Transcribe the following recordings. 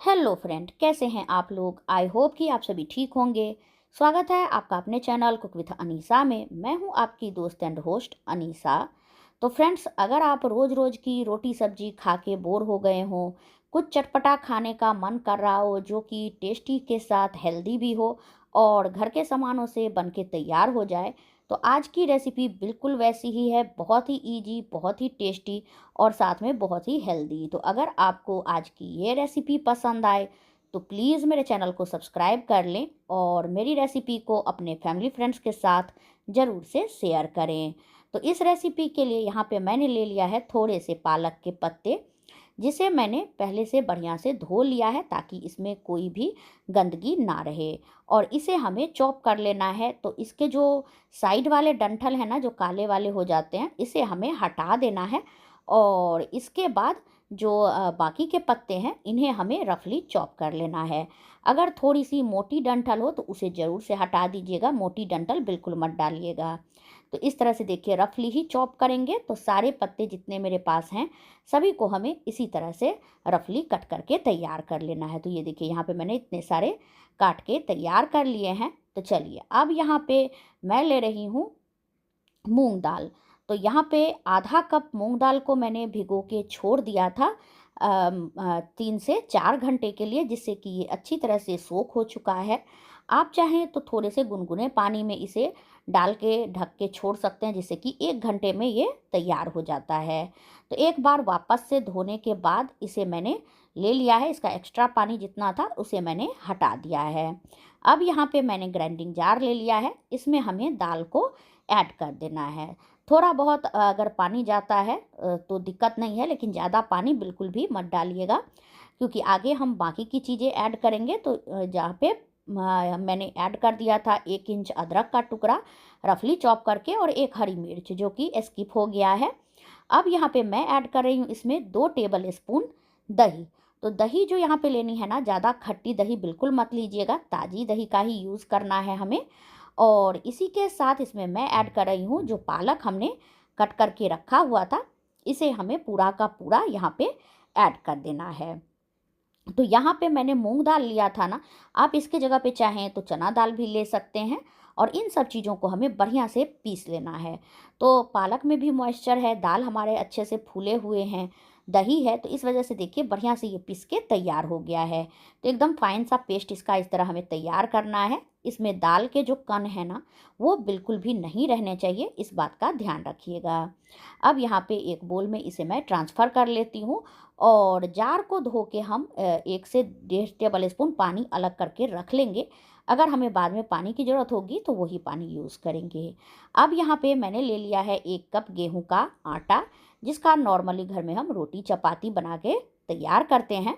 Hello friend, कैसे हैं आप लोग। आई होप कि आप सभी ठीक होंगे। स्वागत है आपका अपने चैनल कुक विथ अनीसा में। मैं हूं आपकी दोस्त एंड होस्ट अनीसा। तो फ्रेंड्स, अगर आप रोज़ रोज़ की रोटी सब्जी खा के बोर हो गए हो, कुछ चटपटा खाने का मन कर रहा हो जो कि टेस्टी के साथ हेल्दी भी हो और घर के सामानों से बन के तैयार हो जाए, तो आज की रेसिपी बिल्कुल वैसी ही है। बहुत ही इजी, बहुत ही टेस्टी और साथ में बहुत ही हेल्दी। तो अगर आपको आज की ये रेसिपी पसंद आए तो प्लीज़ मेरे चैनल को सब्सक्राइब कर लें और मेरी रेसिपी को अपने फैमिली फ्रेंड्स के साथ ज़रूर से शेयर करें। तो इस रेसिपी के लिए यहाँ पे मैंने ले लिया है थोड़े से पालक के पत्ते, जिसे मैंने पहले से बढ़िया से धो लिया है ताकि इसमें कोई भी गंदगी ना रहे। और इसे हमें चॉप कर लेना है। तो इसके जो साइड वाले डंठल हैं ना, जो काले वाले हो जाते हैं, इसे हमें हटा देना है। और इसके बाद जो बाकी के पत्ते हैं, इन्हें हमें रफली चॉप कर लेना है। अगर थोड़ी सी मोटी डंठल हो तो उसे ज़रूर से हटा दीजिएगा, मोटी डंठल बिल्कुल मत डालिएगा। तो इस तरह से देखिए, रफली ही चॉप करेंगे तो सारे पत्ते जितने मेरे पास हैं सभी को हमें इसी तरह से रफली कट करके तैयार कर लेना है। तो ये देखिए, यहाँ पे मैंने इतने सारे काट के तैयार कर लिए हैं। तो चलिए, अब यहाँ पे मैं ले रही हूँ मूंग दाल। तो यहाँ पे आधा कप मूंग दाल को मैंने भिगो के छोड़ दिया था 3 से 4 घंटे के लिए, जिससे कि ये अच्छी तरह से सोख हो चुका है। आप चाहें तो थोड़े से गुनगुने पानी में इसे डाल के ढक के छोड़ सकते हैं, जिससे कि 1 घंटे में ये तैयार हो जाता है। तो एक बार वापस से धोने के बाद इसे मैंने ले लिया है। इसका एक्स्ट्रा पानी जितना था उसे मैंने हटा दिया है। अब यहाँ पे मैंने ग्राइंडिंग जार ले लिया है। इसमें हमें दाल को ऐड कर देना है। थोड़ा बहुत अगर पानी जाता है तो दिक्कत नहीं है, लेकिन ज़्यादा पानी बिल्कुल भी मत डालिएगा, क्योंकि आगे हम बाकी की चीज़ें ऐड करेंगे। तो जहाँ पे मैंने ऐड कर दिया था 1 इंच अदरक का टुकड़ा रफली चॉप करके, और एक हरी मिर्च जो कि स्किप हो गया है। अब यहाँ पे मैं ऐड कर रही हूँ इसमें 2 टेबल स्पून दही। तो दही जो यहाँ पे लेनी है ना, ज़्यादा खट्टी दही बिल्कुल मत लीजिएगा, ताज़ी दही का ही यूज़ करना है हमें। और इसी के साथ इसमें मैं ऐड कर रही हूँ जो पालक हमने कट करके रखा हुआ था, इसे हमें पूरा का पूरा यहाँ पे ऐड कर देना है। तो यहाँ पे मैंने मूंग दाल लिया था ना, आप इसके जगह पे चाहें तो चना दाल भी ले सकते हैं। और इन सब चीज़ों को हमें बढ़िया से पीस लेना है। तो पालक में भी मॉइस्चर है, दाल हमारे अच्छे से फूले हुए हैं, दही है, तो इस वजह से देखिए बढ़िया से ये पीस के तैयार हो गया है। तो एकदम फाइन सा पेस्ट इसका इस तरह हमें तैयार करना है। इसमें दाल के जो कण है ना, वो बिल्कुल भी नहीं रहने चाहिए, इस बात का ध्यान रखिएगा। अब यहाँ पे एक बोल में इसे मैं ट्रांसफ़र कर लेती हूँ। और जार को धो के हम 1 से 1.5 टेबल स्पून पानी अलग करके रख लेंगे। अगर हमें बाद में पानी की ज़रूरत होगी तो वही पानी यूज़ करेंगे। अब यहाँ पे मैंने ले लिया है 1 कप गेहूं का आटा, जिसका नॉर्मली घर में हम रोटी चपाती बना के तैयार करते हैं।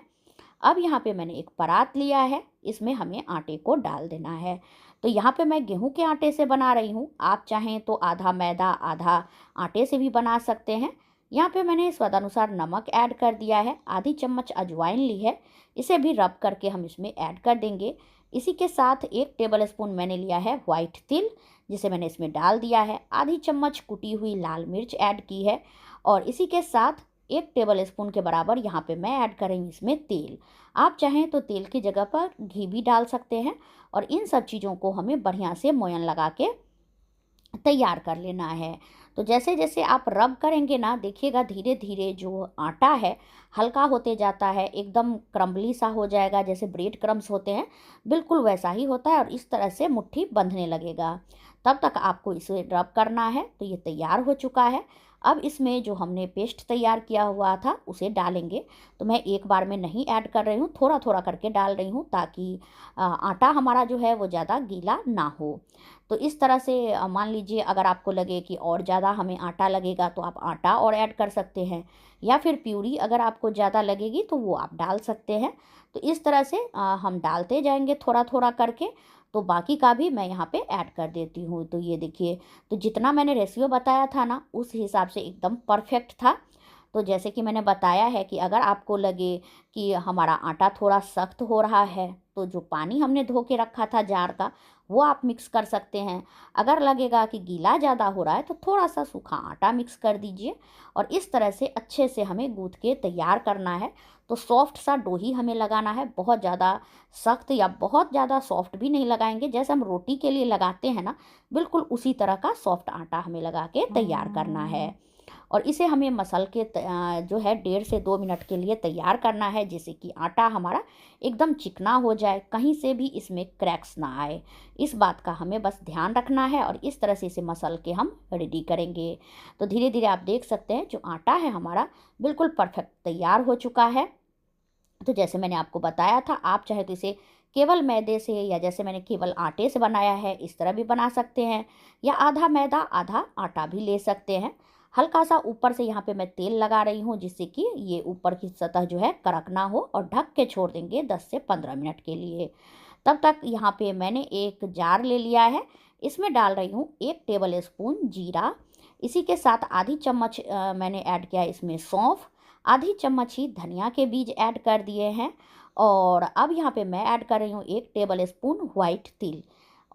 अब यहाँ पे मैंने एक परात लिया है, इसमें हमें आटे को डाल देना है। तो यहाँ पे मैं गेहूं के आटे से बना रही हूँ, आप चाहें तो आधा मैदा आधा आटे से भी बना सकते हैं। यहाँ पे मैंने स्वादानुसार नमक ऐड कर दिया है, आधी चम्मच अजवाइन ली है, इसे भी रब करके हम इसमें ऐड कर देंगे। इसी के साथ 1 टेबल स्पून मैंने लिया है वाइट तिल, जिसे मैंने इसमें डाल दिया है। आधी चम्मच कुटी हुई लाल मिर्च ऐड की है। और इसी के साथ 1 टेबल स्पून के बराबर यहाँ पे मैं ऐड कर रही हूँ इसमें तेल। आप चाहें तो तेल की जगह पर घी भी डाल सकते हैं। और इन सब चीज़ों को हमें बढ़िया से मोयन लगा के तैयार कर लेना है। तो जैसे जैसे आप रब करेंगे ना, देखिएगा धीरे धीरे जो आटा है हल्का होते जाता है, एकदम क्रम्बली सा हो जाएगा, जैसे ब्रेड क्रम्स होते हैं बिल्कुल वैसा ही होता है। और इस तरह से मुट्ठी बंधने लगेगा, तब तक आपको इसे रब करना है। तो ये तैयार हो चुका है। अब इसमें जो हमने पेस्ट तैयार किया हुआ था उसे डालेंगे। तो मैं एक बार में नहीं ऐड कर रही हूँ, थोड़ा थोड़ा करके डाल रही हूँ, ताकि आटा हमारा जो है वो ज़्यादा गीला ना हो। तो इस तरह से मान लीजिए, अगर आपको लगे कि और ज़्यादा हमें आटा लगेगा तो आप आटा और ऐड कर सकते हैं, या फिर प्यूरी अगर आपको ज़्यादा लगेगी तो वो आप डाल सकते हैं। तो इस तरह से हम डालते जाएंगे थोड़ा थोड़ा करके। तो बाकी का भी मैं यहाँ पे ऐड कर देती हूँ। तो ये देखिए, तो जितना मैंने रेशियो बताया था ना, उस हिसाब से एकदम परफेक्ट था। तो जैसे कि मैंने बताया है कि अगर आपको लगे कि हमारा आटा थोड़ा सख्त हो रहा है, तो जो पानी हमने धो के रखा था जार का, वो आप मिक्स कर सकते हैं। अगर लगेगा कि गीला ज़्यादा हो रहा है तो थोड़ा सा सूखा आटा मिक्स कर दीजिए, और इस तरह से अच्छे से हमें गूँथ के तैयार करना है। तो सॉफ्ट सा डो ही हमें लगाना है, बहुत ज़्यादा सख्त या बहुत ज़्यादा सॉफ्ट भी नहीं लगाएंगे। जैसे हम रोटी के लिए लगाते हैं ना, बिल्कुल उसी तरह का सॉफ्ट आटा हमें लगा के तैयार करना है। और इसे हमें मसल के जो है 1.5 से 2 मिनट के लिए तैयार करना है, जिससे कि आटा हमारा एकदम चिकना हो जाए, कहीं से भी इसमें क्रैक्स ना आए। इस बात का हमें बस ध्यान रखना है, और इस तरह से इसे मसल के हम रेडी करेंगे। तो धीरे धीरे आप देख सकते हैं जो आटा है हमारा बिल्कुल परफेक्ट तैयार हो चुका है। तो जैसे मैंने आपको बताया था, आप चाहे तो इसे केवल मैदे से, या जैसे मैंने केवल आटे से बनाया है इस तरह भी बना सकते हैं, या आधा मैदा आधा आटा भी ले सकते हैं। हल्का सा ऊपर से यहाँ पे मैं तेल लगा रही हूँ, जिससे कि ये ऊपर की सतह जो है कड़क ना हो, और ढक के छोड़ देंगे 10 से 15 मिनट के लिए। तब तक यहाँ पे मैंने एक जार ले लिया है, इसमें डाल रही हूँ 1 टेबल स्पून जीरा। इसी के साथ आधी चम्मच मैंने ऐड किया है इसमें सौंफ, आधी चम्मच ही धनिया के बीज ऐड कर दिए हैं। और अब यहाँ पे मैं ऐड कर रही हूँ 1 टेबल स्पून वाइट तिल,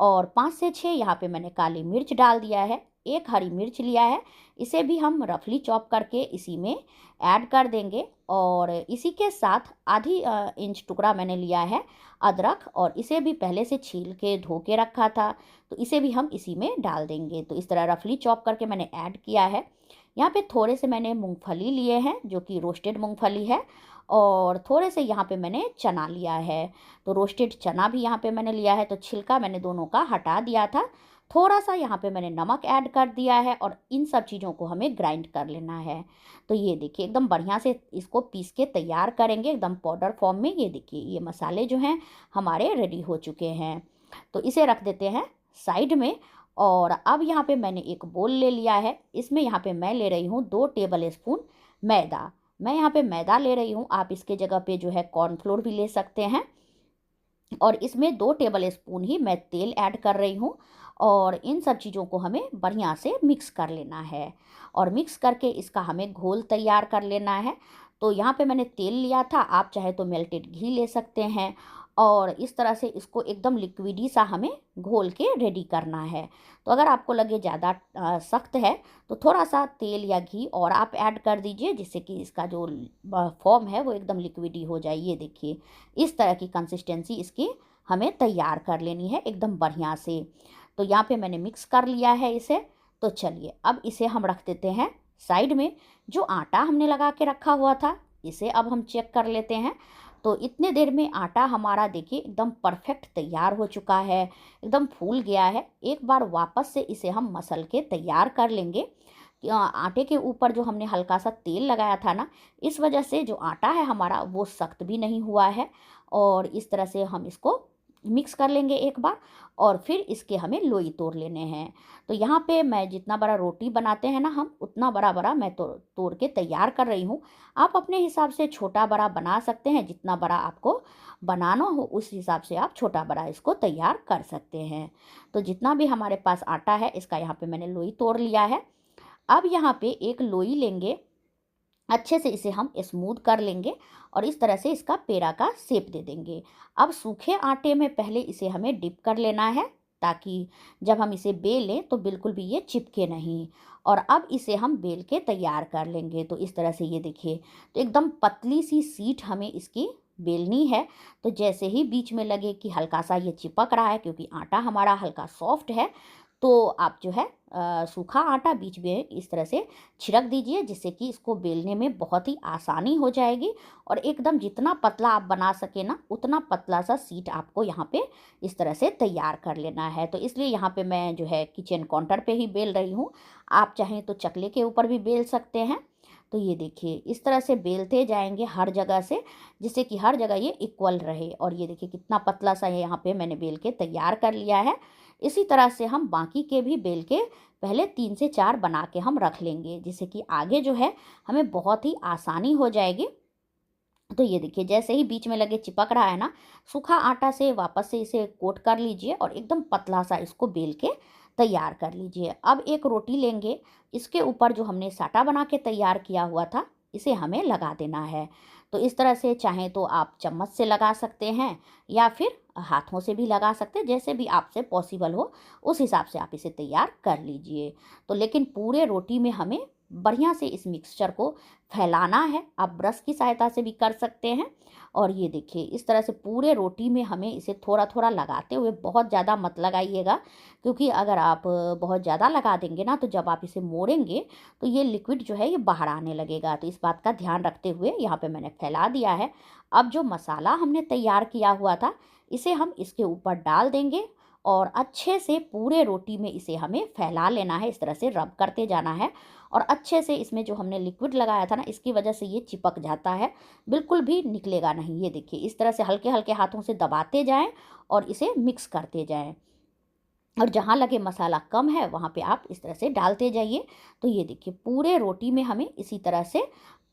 और 5 से 6 यहाँ पे मैंने काली मिर्च डाल दिया है। एक हरी मिर्च लिया है, इसे भी हम रफली चॉप करके इसी में ऐड कर देंगे। और इसी के साथ आधी इंच टुकड़ा मैंने लिया है अदरक, और इसे भी पहले से छील के धो के रखा था, तो इसे भी हम इसी में डाल देंगे। तो इस तरह रफली चॉप करके मैंने ऐड किया है। यहाँ पे थोड़े से मैंने मूंगफली लिए हैं, जो कि रोस्टेड मूंगफली है, और थोड़े से यहाँ पे मैंने चना लिया है। तो रोस्टेड चना भी यहाँ पे मैंने लिया है, तो छिलका मैंने दोनों का हटा दिया था। थोड़ा सा यहाँ पे मैंने नमक ऐड कर दिया है, और इन सब चीज़ों को हमें ग्राइंड कर लेना है। तो ये देखिए एकदम बढ़िया से इसको पीस के तैयार करेंगे एकदम पाउडर फॉर्म में। ये देखिए ये मसाले जो हैं हमारे रेडी हो चुके हैं। तो इसे रख देते हैं साइड में। और अब यहाँ पे मैंने एक बोल ले लिया है, इसमें यहाँ पे मैं ले रही हूँ 2 टेबल स्पून मैदा। मैं यहाँ पे मैदा ले रही हूँ, आप इसके जगह पे जो है कॉर्नफ्लोर भी ले सकते हैं। और इसमें 2 टेबल स्पून ही मैं तेल ऐड कर रही हूँ, और इन सब चीज़ों को हमें बढ़िया से मिक्स कर लेना है, और मिक्स करके इसका हमें घोल तैयार कर लेना है। तो यहाँ पे मैंने तेल लिया था, आप चाहे तो मेल्टेड घी ले सकते हैं, और इस तरह से इसको एकदम लिक्विडी सा हमें घोल के रेडी करना है। तो अगर आपको लगे ज़्यादा सख्त है, तो थोड़ा सा तेल या घी और आप ऐड कर दीजिए, जिससे कि इसका जो फॉर्म है वो एकदम लिक्विडी हो जाए। ये देखिए इस तरह की कंसिस्टेंसी इसकी हमें तैयार कर लेनी है एकदम बढ़िया से। तो यहाँ पे मैंने मिक्स कर लिया है इसे। तो चलिए अब इसे हम रख देते हैं साइड में। जो आटा हमने लगा के रखा हुआ था, इसे अब हम चेक कर लेते हैं। तो इतने देर में आटा हमारा देखिए एकदम परफेक्ट तैयार हो चुका है, एकदम फूल गया है। एक बार वापस से इसे हम मसल के तैयार कर लेंगे। आटे के ऊपर जो हमने हल्का सा तेल लगाया था ना, इस वजह से जो आटा है हमारा वो सख्त भी नहीं हुआ है। और इस तरह से हम इसको मिक्स कर लेंगे एक बार, और फिर इसके हमें लोई तोड़ लेने हैं। तो यहाँ पे मैं जितना बड़ा रोटी बनाते हैं ना हम, उतना बड़ा बड़ा मैं तोड़ के तैयार कर रही हूँ। आप अपने हिसाब से छोटा बड़ा बना सकते हैं, जितना बड़ा आपको बनाना हो उस हिसाब से आप छोटा बड़ा इसको तैयार कर सकते हैं। तो जितना भी हमारे पास आटा है, इसका यहाँ पे मैंने लोई तोड़ लिया है। अब यहाँ पे एक लोई लेंगे, अच्छे से इसे हम स्मूथ कर लेंगे, और इस तरह से इसका पेड़ा का शेप दे देंगे। अब सूखे आटे में पहले इसे हमें डिप कर लेना है, ताकि जब हम इसे बेलें तो बिल्कुल भी ये चिपके नहीं। और अब इसे हम बेल के तैयार कर लेंगे। तो इस तरह से ये देखिए, तो एकदम पतली सी सीट हमें इसकी बेलनी है। तो जैसे ही बीच में लगे कि हल्का सा ये चिपक रहा है, क्योंकि आटा हमारा हल्का सॉफ्ट है, तो आप जो है सूखा आटा बीच में इस तरह से छिड़क दीजिए, जिससे कि इसको बेलने में बहुत ही आसानी हो जाएगी। और एकदम जितना पतला आप बना सके ना, उतना पतला सा सीट आपको यहाँ पे इस तरह से तैयार कर लेना है। तो इसलिए यहाँ पे मैं जो है किचन काउंटर पे ही बेल रही हूँ। आप चाहें तो चकले के ऊपर भी बेल सकते हैं। तो ये देखिए इस तरह से बेलते जाएंगे हर जगह से, जिससे कि हर जगह ये इक्वल रहे। और ये देखिए कितना पतला सा यहाँ पे मैंने बेल के तैयार कर लिया है। इसी तरह से हम बाकी के भी बेल के पहले 3 से 4 बना के हम रख लेंगे, जिससे कि आगे जो है हमें बहुत ही आसानी हो जाएगी। तो ये देखिए जैसे ही बीच में लगे चिपक रहा है ना, सूखा आटा से वापस से इसे कोट कर लीजिए, और एकदम पतला सा इसको बेल के तैयार कर लीजिए। अब एक रोटी लेंगे, इसके ऊपर जो हमने साटा बना के तैयार किया हुआ था इसे हमें लगा देना है। तो इस तरह से चाहें तो आप चम्मच से लगा सकते हैं या फिर हाथों से भी लगा सकते हैं, जैसे भी आपसे पॉसिबल हो उस हिसाब से आप इसे तैयार कर लीजिए। तो लेकिन पूरे रोटी में हमें बढ़िया से इस मिक्सचर को फैलाना है। आप ब्रश की सहायता से भी कर सकते हैं। और ये देखिए इस तरह से पूरे रोटी में हमें इसे थोड़ा थोड़ा लगाते हुए, बहुत ज़्यादा मत लगाइएगा, क्योंकि अगर आप बहुत ज़्यादा लगा देंगे ना तो जब आप इसे मोड़ेंगे तो ये लिक्विड जो है ये बाहर आने लगेगा। तो इस बात का ध्यान रखते हुए यहाँ पे मैंने फैला दिया है। अब जो मसाला हमने तैयार किया हुआ था इसे हम इसके ऊपर डाल देंगे और अच्छे से पूरे रोटी में इसे हमें फैला लेना है। इस तरह से रब करते जाना है और अच्छे से इसमें जो हमने लिक्विड लगाया था ना, इसकी वजह से ये चिपक जाता है, बिल्कुल भी निकलेगा नहीं। ये देखिए इस तरह से हल्के हल्के हाथों से दबाते जाएं और इसे मिक्स करते जाएं। और जहाँ लगे मसाला कम है वहाँ पे आप इस तरह से डालते जाइए। तो ये देखिए पूरे रोटी में हमें इसी तरह से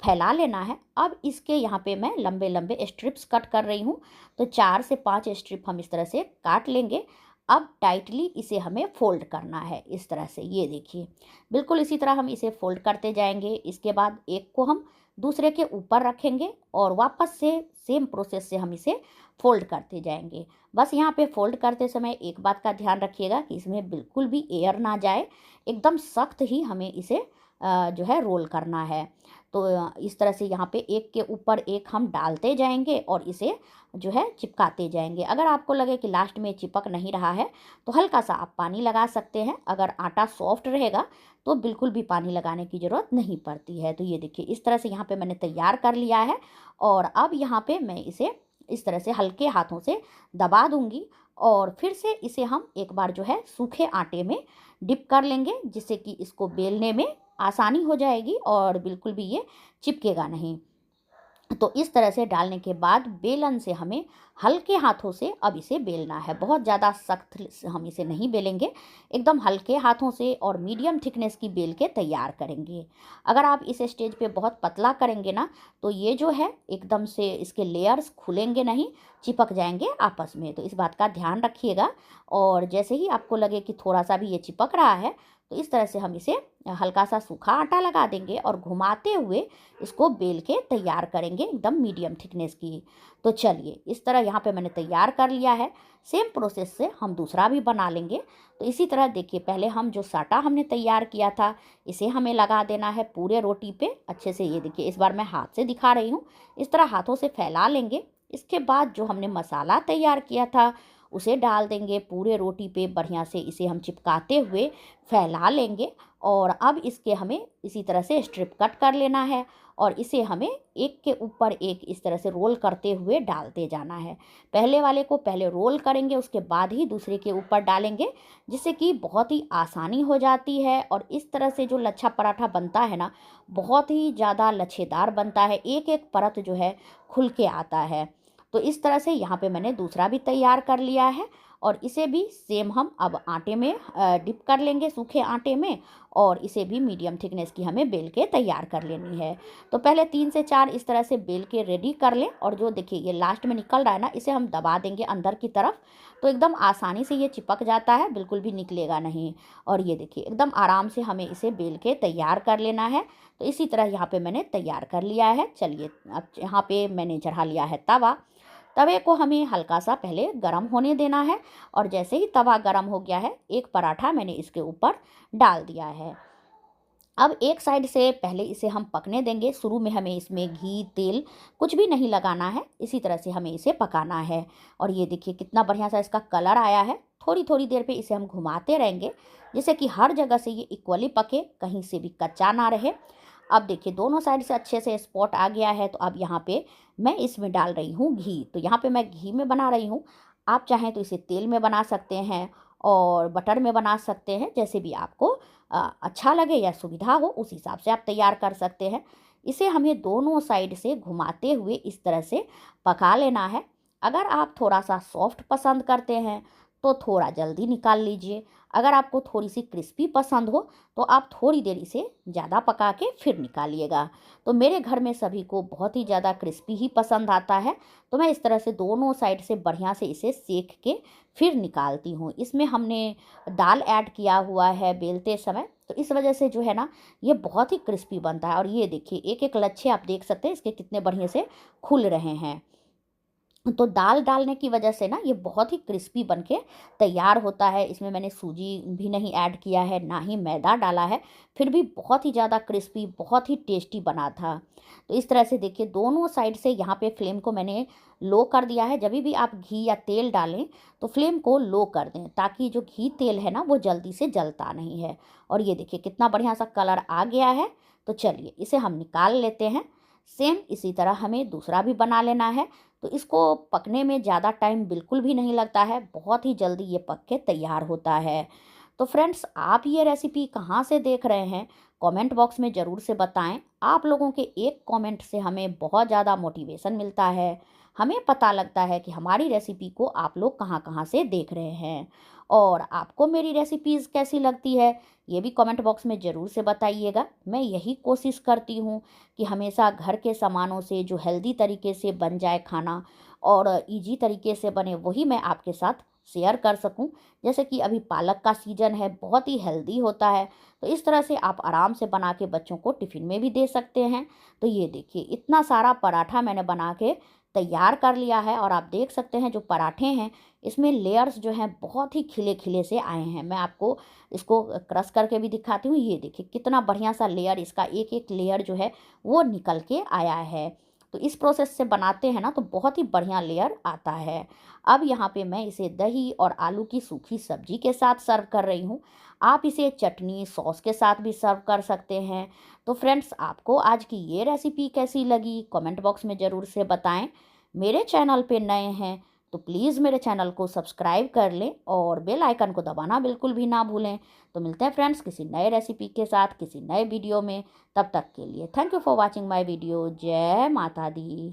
फैला लेना है। अब इसके यहाँ पे मैं लंबे लंबे स्ट्रिप्स कट कर रही हूँ। तो 4 से 5 स्ट्रिप हम इस तरह से काट लेंगे। अब टाइटली इसे हमें फोल्ड करना है इस तरह से। ये देखिए बिल्कुल इसी तरह हम इसे फोल्ड करते जाएंगे। इसके बाद एक को हम दूसरे के ऊपर रखेंगे और वापस से सेम प्रोसेस से हम इसे फोल्ड करते जाएंगे। बस यहाँ पे फोल्ड करते समय एक बात का ध्यान रखिएगा कि इसमें बिल्कुल भी एयर ना जाए, एकदम सख्त ही हमें इसे जो है रोल करना है। तो इस तरह से यहाँ पे एक के ऊपर एक हम डालते जाएंगे और इसे जो है चिपकाते जाएंगे। अगर आपको लगे कि लास्ट में चिपक नहीं रहा है तो हल्का सा आप पानी लगा सकते हैं। अगर आटा सॉफ्ट रहेगा तो बिल्कुल भी पानी लगाने की ज़रूरत नहीं पड़ती है। तो ये देखिए इस तरह से यहाँ पे मैंने तैयार कर लिया है और अब यहाँ पे मैं इसे इस तरह से हल्के हाथों से दबा दूंगी और फिर से इसे हम एक बार जो है सूखे आटे में डिप कर लेंगे, जिससे कि इसको बेलने में आसानी हो जाएगी और बिल्कुल भी ये चिपकेगा नहीं। तो इस तरह से डालने के बाद बेलन से हमें हल्के हाथों से अब इसे बेलना है। बहुत ज़्यादा सख्त हम इसे नहीं बेलेंगे, एकदम हल्के हाथों से और मीडियम थिकनेस की बेल के तैयार करेंगे। अगर आप इस स्टेज पे बहुत पतला करेंगे ना तो ये जो है एकदम से इसके लेयर्स खुलेंगे नहीं, चिपक जाएंगे आपस में। तो इस बात का ध्यान रखिएगा। और जैसे ही आपको लगे कि थोड़ा सा भी ये चिपक रहा है तो इस तरह से हम इसे हल्का सा सूखा आटा लगा देंगे और घुमाते हुए इसको बेल के तैयार करेंगे एकदम मीडियम थिकनेस की। तो चलिए इस तरह यहाँ पे मैंने तैयार कर लिया है। सेम प्रोसेस से हम दूसरा भी बना लेंगे। तो इसी तरह देखिए पहले हम जो साटा हमने तैयार किया था इसे हमें लगा देना है पूरे रोटी पे अच्छे से। ये देखिए इस बार मैं हाथ से दिखा रही हूँ, इस तरह हाथों से फैला लेंगे। इसके बाद जो हमने मसाला तैयार किया था उसे डाल देंगे पूरे रोटी पे, बढ़िया से इसे हम चिपकाते हुए फैला लेंगे। और अब इसके हमें इसी तरह से स्ट्रिप कट कर लेना है और इसे हमें एक के ऊपर एक इस तरह से रोल करते हुए डालते जाना है। पहले वाले को पहले रोल करेंगे, उसके बाद ही दूसरे के ऊपर डालेंगे, जिससे कि बहुत ही आसानी हो जाती है। और इस तरह से जो लच्छा पराठा बनता है ना, बहुत ही ज़्यादा लच्छेदार बनता है, एक एक परत जो है खुल के आता है। तो इस तरह से यहाँ पे मैंने दूसरा भी तैयार कर लिया है और इसे भी सेम हम अब आटे में डिप कर लेंगे, सूखे आटे में। और इसे भी मीडियम थिकनेस की हमें बेल के तैयार कर लेनी है। तो पहले 3 से 4 इस तरह से बेल के रेडी कर लें। और जो देखिए ये लास्ट में निकल रहा है ना, इसे हम दबा देंगे अंदर की तरफ, तो एकदम आसानी से ये चिपक जाता है, बिल्कुल भी निकलेगा नहीं। और ये देखिए एकदम आराम से हमें इसे बेल के तैयार कर लेना है। तो इसी तरह यहाँ पे मैंने तैयार कर लिया है। चलिए अब यहाँ पे मैंने चढ़ा लिया है तवा। तवे को हमें हल्का सा पहले गरम होने देना है और जैसे ही तवा गरम हो गया है एक पराठा मैंने इसके ऊपर डाल दिया है। अब एक साइड से पहले इसे हम पकने देंगे। शुरू में हमें इसमें घी तेल कुछ भी नहीं लगाना है, इसी तरह से हमें इसे पकाना है। और ये देखिए कितना बढ़िया सा इसका कलर आया है। थोड़ी थोड़ी देर पे इसे हम घुमाते रहेंगे, जिससे कि हर जगह से ये इक्वली पके, कहीं से भी कच्चा ना रहे। अब देखिए दोनों साइड से अच्छे से स्पॉट आ गया है। तो अब यहाँ पे मैं इसमें डाल रही हूँ घी। तो यहाँ पे मैं घी में बना रही हूँ। आप चाहें तो इसे तेल में बना सकते हैं और बटर में बना सकते हैं, जैसे भी आपको अच्छा लगे या सुविधा हो उस हिसाब से आप तैयार कर सकते हैं। इसे हमें दोनों साइड से घुमाते हुए इस तरह से पका लेना है। अगर आप थोड़ा सा सॉफ्ट पसंद करते हैं तो थोड़ा जल्दी निकाल लीजिए। अगर आपको थोड़ी सी क्रिस्पी पसंद हो तो आप थोड़ी देर इसे ज़्यादा पका के फिर निकालिएगा। तो मेरे घर में सभी को बहुत ही ज़्यादा क्रिस्पी ही पसंद आता है, तो मैं इस तरह से दोनों साइड से बढ़िया से इसे सेक के फिर निकालती हूँ। इसमें हमने दाल ऐड किया हुआ है बेलते समय, तो इस वजह से जो है ना ये बहुत ही क्रिस्पी बनता है। और ये देखिए एक एक लच्छे आप देख सकते हैं इसके कितने बढ़िया से खुल रहे हैं। तो दाल डालने की वजह से ना ये बहुत ही क्रिस्पी बनके तैयार होता है। इसमें मैंने सूजी भी नहीं ऐड किया है, ना ही मैदा डाला है, फिर भी बहुत ही ज़्यादा क्रिस्पी, बहुत ही टेस्टी बना था। तो इस तरह से देखिए दोनों साइड से यहाँ पे फ्लेम को मैंने लो कर दिया है। जब भी आप घी या तेल डालें तो फ्लेम को लो कर दें, ताकि जो घी तेल है ना वो जल्दी से जलता नहीं है। और ये देखिए कितना बढ़िया सा कलर आ गया है। तो चलिए इसे हम निकाल लेते हैं। सेम इसी तरह हमें दूसरा भी बना लेना है। तो इसको पकने में ज़्यादा टाइम बिल्कुल भी नहीं लगता है, बहुत ही जल्दी ये पक के तैयार होता है। तो फ्रेंड्स, आप ये रेसिपी कहाँ से देख रहे हैं, कमेंट बॉक्स में ज़रूर से बताएं। आप लोगों के एक कमेंट से हमें बहुत ज़्यादा मोटिवेशन मिलता है, हमें पता लगता है कि हमारी रेसिपी को आप लोग कहाँ कहाँ से देख रहे हैं। और आपको मेरी रेसिपीज़ कैसी लगती है, ये भी कमेंट बॉक्स में ज़रूर से बताइएगा। मैं यही कोशिश करती हूँ कि हमेशा घर के सामानों से जो हेल्दी तरीके से बन जाए खाना और इजी तरीके से बने, वही मैं आपके साथ शेयर कर सकूं। जैसे कि अभी पालक का सीजन है, बहुत ही हेल्दी होता है, तो इस तरह से आप आराम से बना के बच्चों को टिफ़िन में भी दे सकते हैं। तो ये देखिए इतना सारा पराठा मैंने बना के तैयार कर लिया है। और आप देख सकते हैं जो पराठे हैं इसमें लेयर्स जो हैं बहुत ही खिले खिले से आए हैं। मैं आपको इसको क्रश करके भी दिखाती हूँ। ये देखिए कितना बढ़िया सा लेयर, इसका एक एक लेयर जो है वो निकल के आया है। तो इस प्रोसेस से बनाते हैं ना तो बहुत ही बढ़िया लेयर आता है। अब यहाँ पे मैं इसे दही और आलू की सूखी सब्जी के साथ सर्व कर रही हूँ। आप इसे चटनी सॉस के साथ भी सर्व कर सकते हैं। तो फ्रेंड्स, आपको आज की ये रेसिपी कैसी लगी कमेंट बॉक्स में ज़रूर से बताएं। मेरे चैनल पे नए हैं तो प्लीज़ मेरे चैनल को सब्सक्राइब कर लें और बेल आइकन को दबाना बिल्कुल भी ना भूलें। तो मिलते हैं फ्रेंड्स किसी नए रेसिपी के साथ किसी नए वीडियो में। तब तक के लिए thank you for watching my video. जय माता दी।